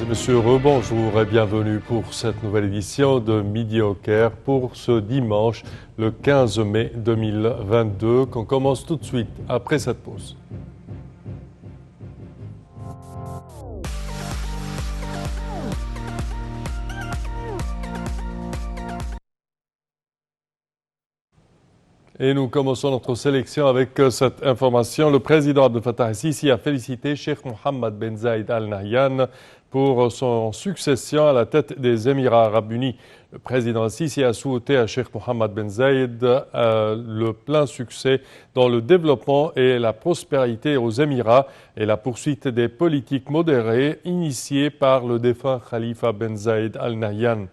Mesdames et messieurs, rebonjour et bienvenue pour cette nouvelle édition de Midi au Caire pour ce dimanche, le 15 mai 2022, qu'on commence tout de suite après cette pause. Et nous commençons notre sélection avec cette information. Le président Abdel Fattah el-Sisi a félicité Cheikh Mohammed Ben Zayed Al Nahyan pour son succession à la tête des Émirats arabes unis. Le président el-Sisi a souhaité à Cheikh Mohammed Ben Zayed le plein succès dans le développement et la prospérité aux Émirats et la poursuite des politiques modérées initiées par le défunt Khalifa Ben Zayed Al Nahyan.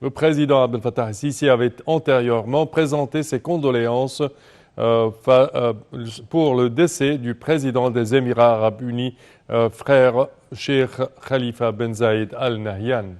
Le président Abdel Fattah el-Sisi avait antérieurement présenté ses condoléances pour le décès du président des Émirats arabes unis, frère Cheikh Khalifa Ben Zayed Al Nahyan.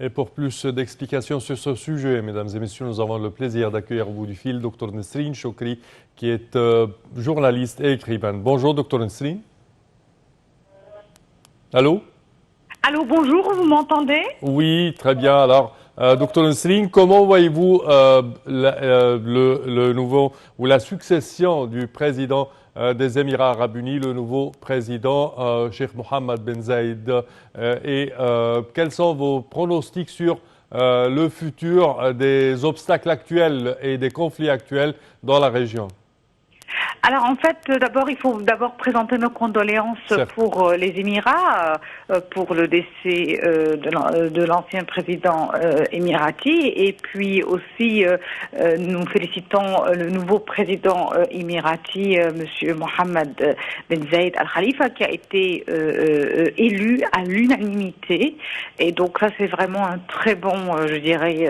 Et pour plus d'explications sur ce sujet, mesdames et messieurs, nous avons le plaisir d'accueillir au bout du fil Dr Nesrine Chokri, qui est journaliste et écrivaine. Bonjour, Dr Nesrine. Allô? Allô, bonjour, vous m'entendez? Oui, très bien. Alors, Dr Nesrine, comment voyez-vous le nouveau ou la succession du président des Émirats arabes unis, le nouveau président Cheikh Mohammed Ben Zayed, et quels sont vos pronostics sur le futur des obstacles actuels et des conflits actuels dans la région? Alors en fait, d'abord, il faut présenter nos condoléances pour les Émirats, pour le décès de l'ancien président émirati, et puis aussi nous félicitons le nouveau président émirati, Monsieur Mohammed Ben Zayed Al Khalifa, qui a été élu à l'unanimité, et donc ça c'est vraiment un très bon, je dirais,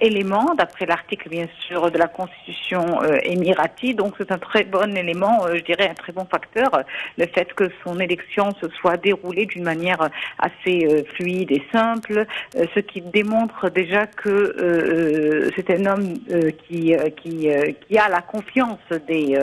élément d'après l'article bien sûr de la Constitution émirati. Donc c'est un très bon élément, je dirais un très bon facteur, le fait que son élection se soit déroulée d'une manière assez fluide et simple, ce qui démontre déjà que c'est un homme qui a la confiance des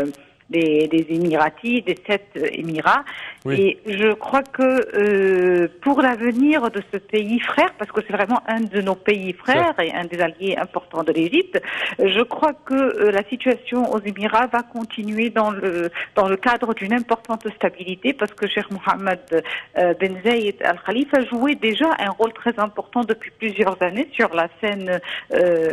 Émiratis, des 7 Émirats. Oui. Et je crois que pour l'avenir de ce pays frère, parce que c'est vraiment un de nos pays frères et un des alliés importants de l'Égypte, je crois que la situation aux Émirats va continuer dans le cadre d'une importante stabilité, parce que Cheikh Mohammed Ben Zayed Al Khalifa jouait déjà un rôle très important depuis plusieurs années sur la scène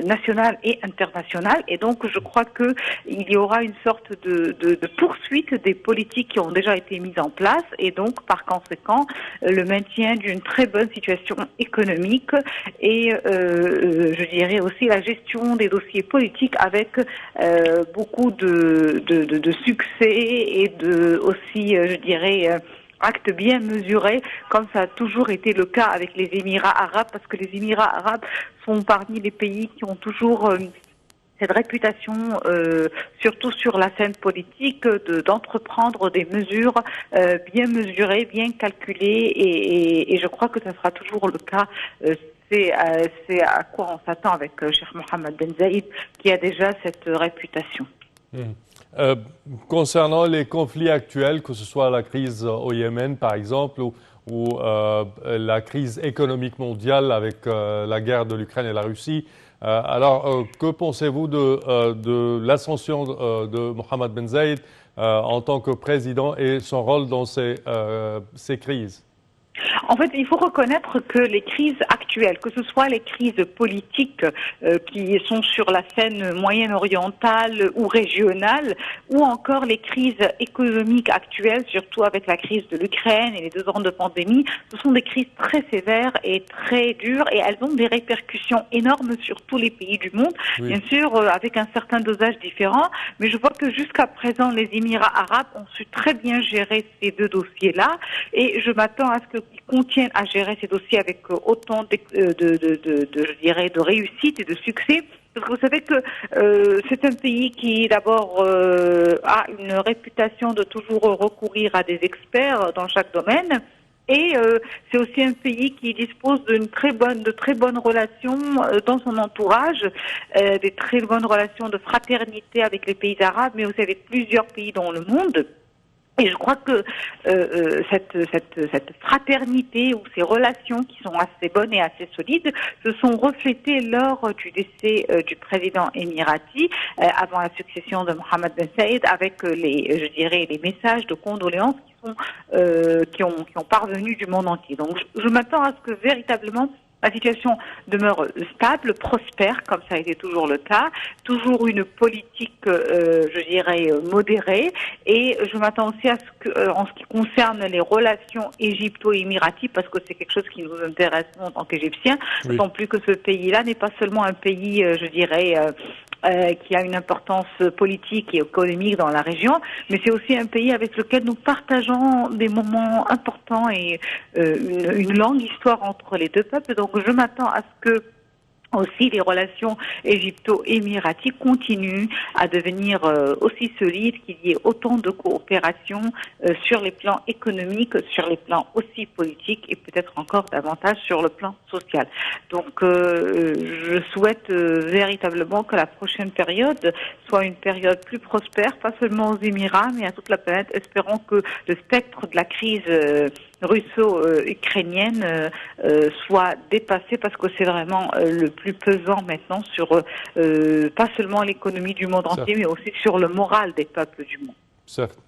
nationale et internationale, et donc je crois que il y aura une sorte de poursuite des politiques qui ont déjà été mises en place, et donc par conséquent le maintien d'une très bonne situation économique et je dirais aussi la gestion des dossiers politiques avec beaucoup de succès et aussi je dirais actes bien mesurés, comme ça a toujours été le cas avec les Émirats arabes, parce que les Émirats arabes sont parmi les pays qui ont toujours cette réputation, surtout sur la scène politique, d'entreprendre des mesures bien mesurées, bien calculées, et je crois que ça sera toujours le cas. C'est à quoi on s'attend avec Cheikh Mohammed Ben Zayed, qui a déjà cette réputation. Concernant les conflits actuels, que ce soit la crise au Yémen par exemple, ou la crise économique mondiale avec la guerre de l'Ukraine et la Russie, alors, que pensez-vous de l'ascension de Mohammed Ben Zayed en tant que président et son rôle dans ces crises? En fait, il faut reconnaître que les crises actuelles, que ce soit les crises politiques qui sont sur la scène moyenne-orientale ou régionale, ou encore les crises économiques actuelles, surtout avec la crise de l'Ukraine et les 2 ans de pandémie, ce sont des crises très sévères et très dures, et elles ont des répercussions énormes sur tous les pays du monde, oui. Bien sûr avec un certain dosage différent, mais je vois que jusqu'à présent les Émirats arabes ont su très bien gérer ces 2 dossiers-là, et je m'attends à ce qu'ils continuent à gérer ces dossiers avec autant je dirais, de réussite et de succès, Parce que vous savez que c'est un pays qui d'abord a une réputation de toujours recourir à des experts dans chaque domaine. Et c'est aussi un pays qui dispose de très bonnes relations dans son entourage, des très bonnes relations de fraternité avec les pays arabes, mais aussi avec plusieurs pays dans le monde. Et je crois que cette fraternité ou ces relations qui sont assez bonnes et assez solides se sont reflétées lors du décès du président émirati avant la succession de Mohammed Ben Saïd, avec les messages de condoléances qui ont parvenu du monde entier. Donc je m'attends à ce que véritablement la situation demeure stable, prospère, comme ça a été toujours le cas, toujours une politique, modérée, et je m'attends aussi à ce que, en ce qui concerne les relations égypto-émiraties, parce que c'est quelque chose qui nous intéresse nous, en tant qu'Égyptiens, d'autant plus que ce pays-là n'est pas seulement un pays, qui a une importance politique et économique dans la région, mais c'est aussi un pays avec lequel nous partageons des moments importants et une longue histoire entre les deux peuples. Donc je m'attends à ce que aussi les relations égypto-émiraties continuent à devenir aussi solides, qu'il y ait autant de coopération sur les plans économiques, sur les plans aussi politiques et peut-être encore davantage sur le plan social. Donc je souhaite véritablement que la prochaine période soit une période plus prospère, pas seulement aux Émirats, mais à toute la planète. Espérons que le spectre de la crise russo-ukrainienne soit dépassé, parce que c'est vraiment le plus pesant maintenant sur pas seulement l'économie du monde entier, mais aussi sur le moral des peuples du monde. Certes.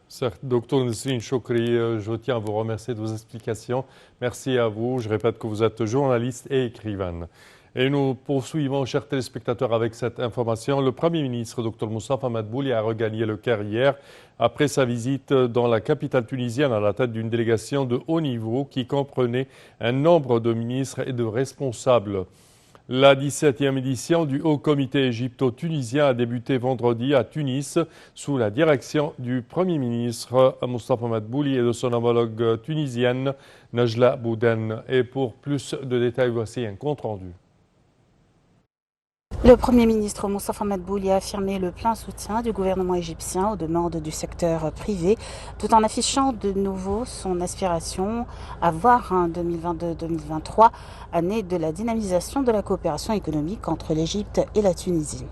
Docteur Nesrine Chokri, je tiens à vous remercier de vos explications. Merci à vous. Je répète que vous êtes journaliste et écrivaine. Et nous poursuivons, chers téléspectateurs, avec cette information. Le Premier ministre, Dr Moustapha Madbouli, a regagné le Caire hier après sa visite dans la capitale tunisienne à la tête d'une délégation de haut niveau qui comprenait un nombre de ministres et de responsables. La 17e édition du Haut Comité égypto-tunisien a débuté vendredi à Tunis sous la direction du Premier ministre Moustapha Madbouli et de son homologue tunisienne Najla Bouden. Et pour plus de détails, voici un compte-rendu. Le Premier ministre Moustapha Madbouli a affirmé le plein soutien du gouvernement égyptien aux demandes du secteur privé, tout en affichant de nouveau son aspiration à voir un 2022-2023, année de la dynamisation de la coopération économique entre l'Égypte et la Tunisie.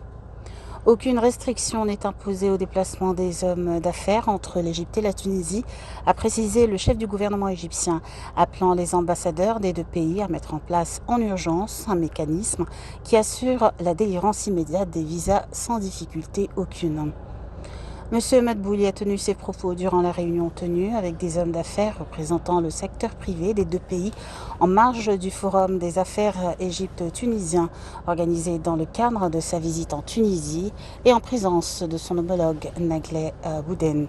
Aucune restriction n'est imposée au déplacement des hommes d'affaires entre l'Égypte et la Tunisie, a précisé le chef du gouvernement égyptien, appelant les ambassadeurs des deux pays à mettre en place en urgence un mécanisme qui assure la délivrance immédiate des visas sans difficulté aucune. M. Madbouli a tenu ses propos durant la réunion tenue avec des hommes d'affaires représentant le secteur privé des deux pays en marge du Forum des affaires égypto-tunisien organisé dans le cadre de sa visite en Tunisie et en présence de son homologue Najla Bouden.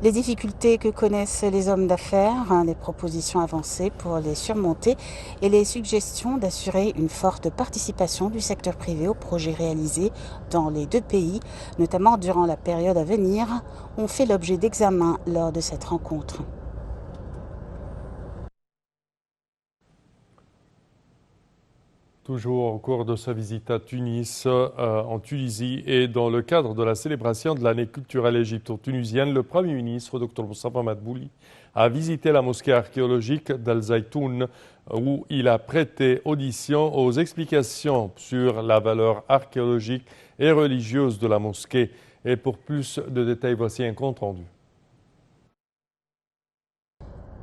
Les difficultés que connaissent les hommes d'affaires, les propositions avancées pour les surmonter et les suggestions d'assurer une forte participation du secteur privé aux projets réalisés dans les deux pays, notamment durant la période à venir, ont fait l'objet d'examens lors de cette rencontre. Toujours au cours de sa visite à Tunis, en Tunisie, et dans le cadre de la célébration de l'année culturelle égypto-tunisienne, le Premier ministre, Dr Moustapha Madbouli, a visité la mosquée archéologique d'Al Zaytoun, où il a prêté audition aux explications sur la valeur archéologique et religieuse de la mosquée. Et pour plus de détails, voici un compte rendu.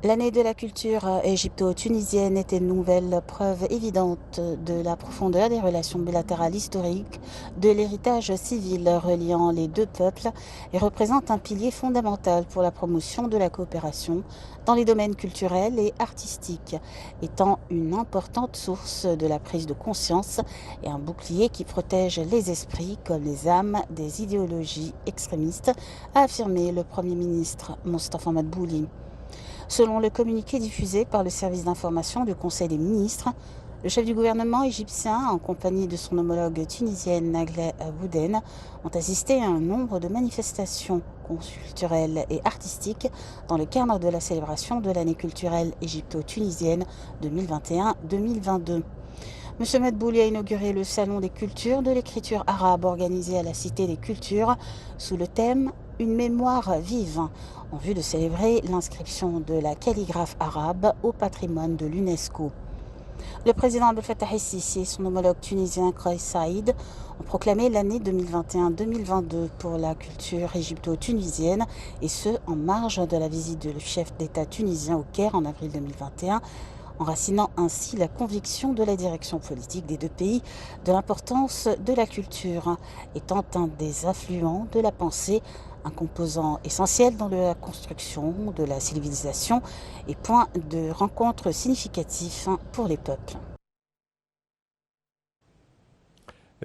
L'année de la culture égypto-tunisienne était une nouvelle preuve évidente de la profondeur des relations bilatérales historiques, de l'héritage civil reliant les deux peuples et représente un pilier fondamental pour la promotion de la coopération dans les domaines culturels et artistiques, étant une importante source de la prise de conscience et un bouclier qui protège les esprits comme les âmes des idéologies extrémistes, a affirmé le Premier ministre Moustapha Madbouli. Selon le communiqué diffusé par le service d'information du Conseil des ministres, le chef du gouvernement égyptien, en compagnie de son homologue tunisienne Najla Bouden, ont assisté à un nombre de manifestations culturelles et artistiques dans le cadre de la célébration de l'année culturelle égypto-tunisienne 2021-2022. M. Medbouli a inauguré le Salon des cultures de l'écriture arabe organisé à la Cité des Cultures sous le thème « Une mémoire vive » en vue de célébrer l'inscription de la calligraphe arabe au patrimoine de l'UNESCO. Le président Abdel Fattah el-Sisi et son homologue tunisien Kais Saïd ont proclamé l'année 2021-2022 pour la culture égypto-tunisienne, et ce, en marge de la visite du chef d'État tunisien au Caire en avril 2021, enracinant ainsi la conviction de la direction politique des deux pays de l'importance de la culture, étant un des affluents de la pensée, un composant essentiel dans la construction de la civilisation et point de rencontre significatif pour les peuples.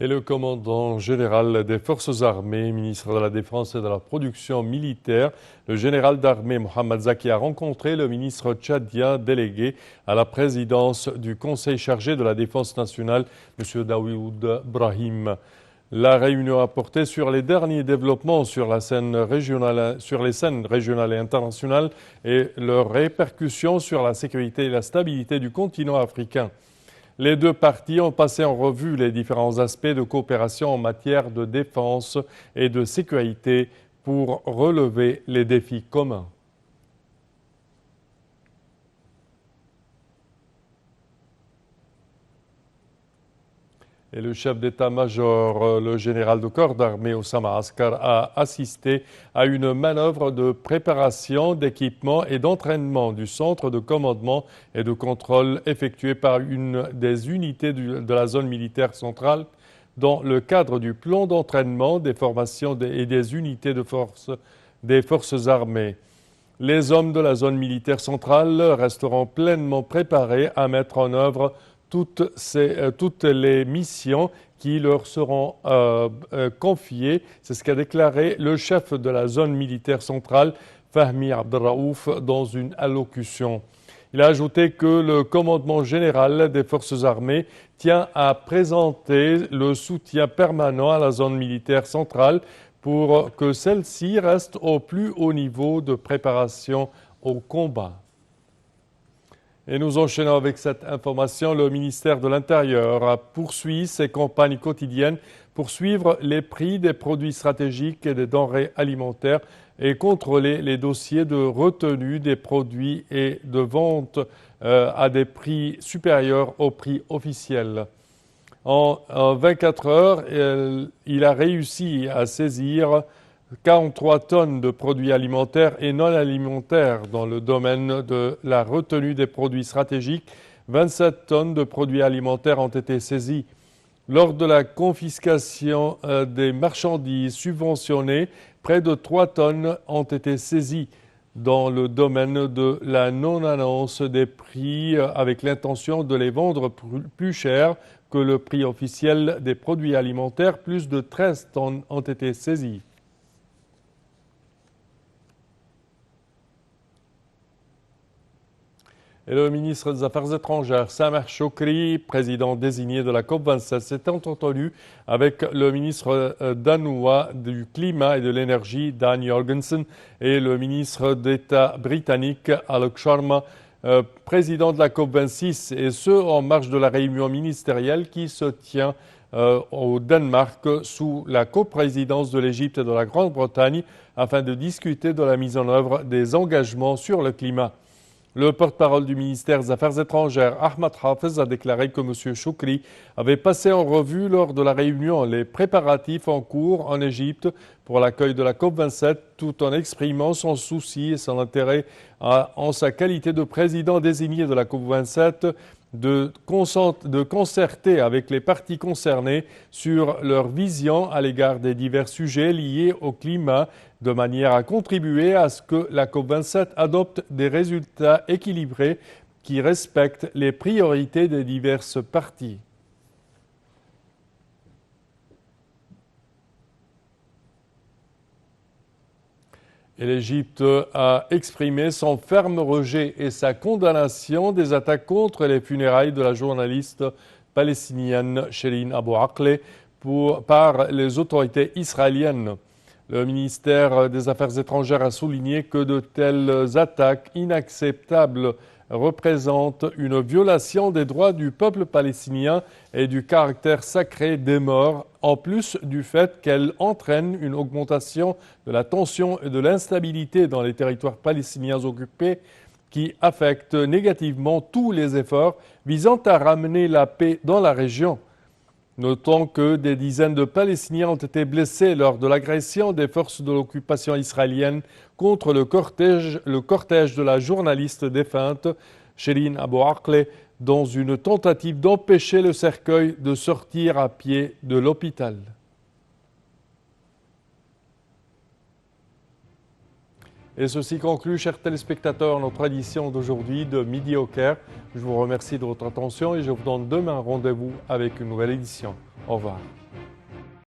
Et le commandant général des forces armées, ministre de la Défense et de la Production militaire, le général d'armée Mohamed Zaki a rencontré le ministre tchadien délégué à la présidence du Conseil chargé de la Défense nationale, M. Daoud Brahim. La réunion a porté sur les derniers développements sur les scènes régionales et internationales et leurs répercussions sur la sécurité et la stabilité du continent africain. Les deux parties ont passé en revue les différents aspects de coopération en matière de défense et de sécurité pour relever les défis communs. Et le chef d'état-major, le général de corps d'armée Oussama Askar, a assisté à une manœuvre de préparation, d'équipement et d'entraînement du centre de commandement et de contrôle effectué par une des unités de la zone militaire centrale dans le cadre du plan d'entraînement des formations et des unités des forces armées. Les hommes de la zone militaire centrale resteront pleinement préparés à mettre en œuvre toutes les missions qui leur seront confiées. C'est ce qu'a déclaré le chef de la zone militaire centrale, Fahmi Abdelraouf, dans une allocution. Il a ajouté que le commandement général des forces armées tient à présenter le soutien permanent à la zone militaire centrale pour que celle-ci reste au plus haut niveau de préparation au combat. Et nous enchaînons avec cette information. Le ministère de l'Intérieur poursuit ses campagnes quotidiennes pour suivre les prix des produits stratégiques et des denrées alimentaires et contrôler les dossiers de retenue des produits et de vente à des prix supérieurs aux prix officiels. En 24 heures, il a réussi à saisir 43 tonnes de produits alimentaires et non alimentaires dans le domaine de la retenue des produits stratégiques. 27 tonnes de produits alimentaires ont été saisies. Lors de la confiscation des marchandises subventionnées, près de 3 tonnes ont été saisies dans le domaine de la non-annonce des prix avec l'intention de les vendre plus cher que le prix officiel des produits alimentaires. Plus de 13 tonnes ont été saisies. Et le ministre des Affaires étrangères, Sameh Choukri, président désigné de la COP27, s'est entretenu avec le ministre danois du Climat et de l'Énergie, Dan Jorgensen, et le ministre d'État britannique, Alok Sharma, président de la COP26, et ce, en marge de la réunion ministérielle qui se tient au Danemark sous la coprésidence de l'Égypte et de la Grande-Bretagne afin de discuter de la mise en œuvre des engagements sur le climat. Le porte-parole du ministère des Affaires étrangères, Ahmad Hafez, a déclaré que M. Choukri avait passé en revue lors de la réunion les préparatifs en cours en Égypte pour l'accueil de la COP27, tout en exprimant son souci et son intérêt en sa qualité de président désigné de la COP27 de concerter avec les parties concernées sur leur vision à l'égard des divers sujets liés au climat, de manière à contribuer à ce que la COP27 adopte des résultats équilibrés qui respectent les priorités des diverses parties. Et l'Égypte a exprimé son ferme rejet et sa condamnation des attaques contre les funérailles de la journaliste palestinienne Shireen Abu Akleh par les autorités israéliennes. Le ministère des Affaires étrangères a souligné que de telles attaques inacceptables représente une violation des droits du peuple palestinien et du caractère sacré des morts, en plus du fait qu'elle entraîne une augmentation de la tension et de l'instabilité dans les territoires palestiniens occupés qui affecte négativement tous les efforts visant à ramener la paix dans la région. Notons que des dizaines de Palestiniens ont été blessés lors de l'agression des forces de l'occupation israélienne contre le cortège de la journaliste défunte Shireen Abu Akleh dans une tentative d'empêcher le cercueil de sortir à pied de l'hôpital. Et ceci conclut, chers téléspectateurs, notre édition d'aujourd'hui de Midi au Caire. Je vous remercie de votre attention et je vous donne demain rendez-vous avec une nouvelle édition. Au revoir.